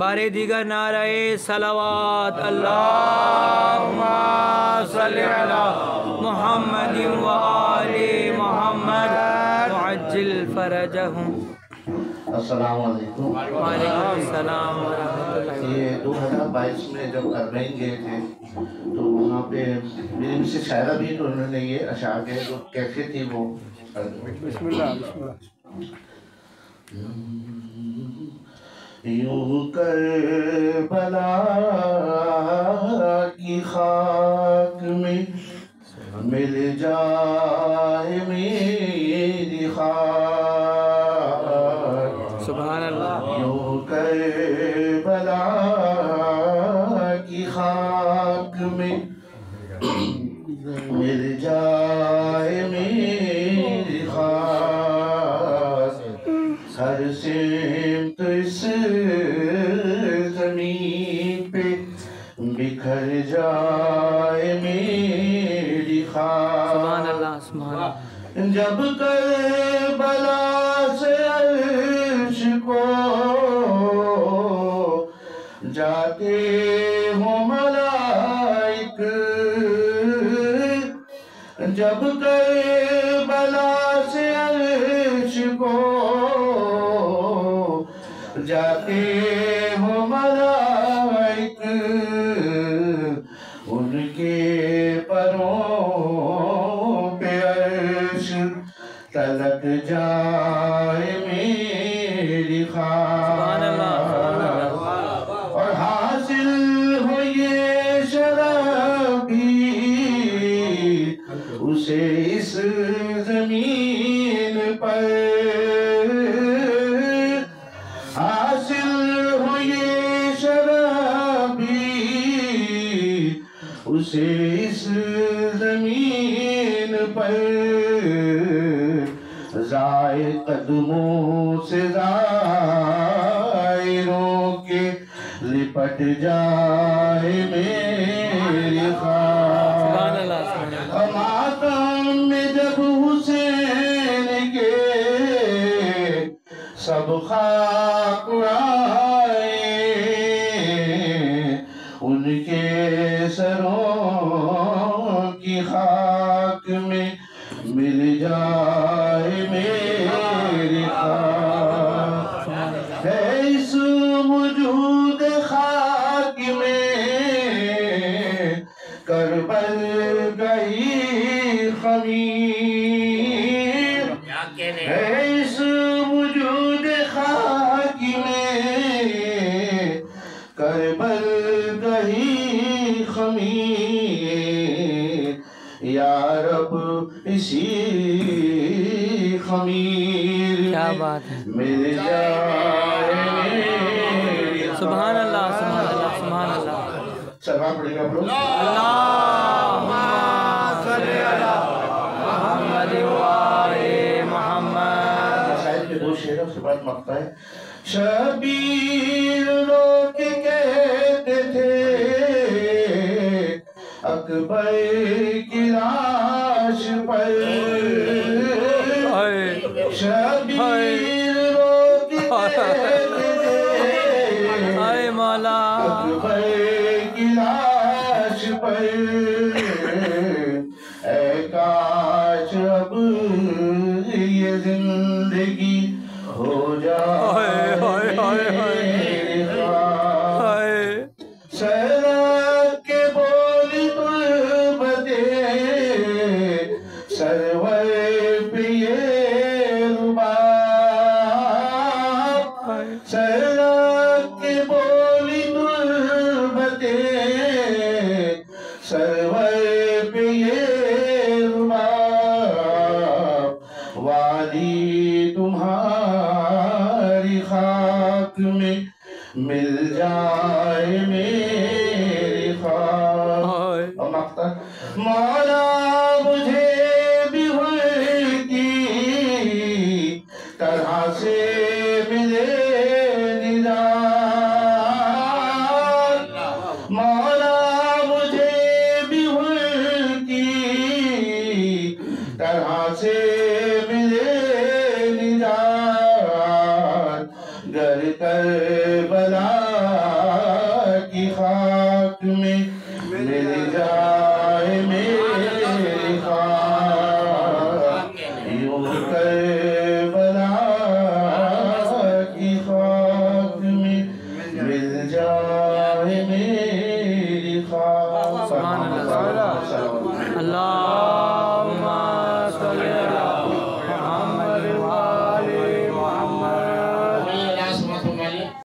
بارے دیگر نعرہ صلوات اللہم صلی علی محمد و آل محمد وعجل فرجہم۔ السلام علیکم۔ وعلیکم السلام ورحمۃ اللہ۔ یہ 2022 میں جب ارمین گئے تھے تو وہاں پہ میری سے شاعرہ بھی تو انہوں نے یہ اشعار کے جو کیفیت تھی وہ بسم اللہ بسم اللہ۔ یوں کربلا کی خاک میں مل جائے میری خاک، سبحان اللہ۔ یوں کربلا کی خاک میں مل جائے میری خاک، ہر سمت اس زمین پہ بکھر جائے میری خاک۔ سبحان اللہ سبحان اللہ۔ جب کربلا سے عرش کو جاتے ہوں ملائک، جب کربلا سے عرش کو جاتے ہوں ملائک، ان کے پروں پہ عرش تلک جائے میری سبحان اللہ سبحان خاک، اللہ۔ اور حاصل ہو یہ شرف بھی اسے اس زمین پر، حاصل ہو یہ شرف بھی اسے اس زمین پر، زائر قدموں سے زائروں کے لپٹ جائے میری خاک۔ سبحان اللہ سبحان اللہ۔ ماتم میں جب حسین کے سب خاک آئے، ان کے سروں کی خاک میں مل جائے میری خاک، ہے اس وجود خاک میں کربل گئی خمیر، ہے اس وجود خاک میں کربل گئی خمیر، یا رب اسی خمیر کیا بات ہے۔ مل جائے میری سبحان اللہ سبحان اللہ سبحان اللہ۔ سلام پڑھیں گے آپ لوگ۔ اللہم صلی علی محمد و آل محمد۔ مسائل کے دو شعر ہیں، اس کے بعد مقطع ہے۔ شبیر رو کے کہتے تھے اکبر کی لاش پر، شبیر رو کے کہتے تھے اے مولا اکبر کی لاش پر، اے کاش اب یہ زندگی ہو جائے میری خواہش، سرک کے بولی تربتے سرور پہ یہ رباب، سرک کے بولی تربتے سرور پہ یہ رباب، والی تمہاری خاک میں مل جائے میری خاک۔ اور مقطع، مولا مجھے بھی کی طرح سے ملے نجات، مولا مجھے بھی کی طرح سے ملے نجات، گر کربلا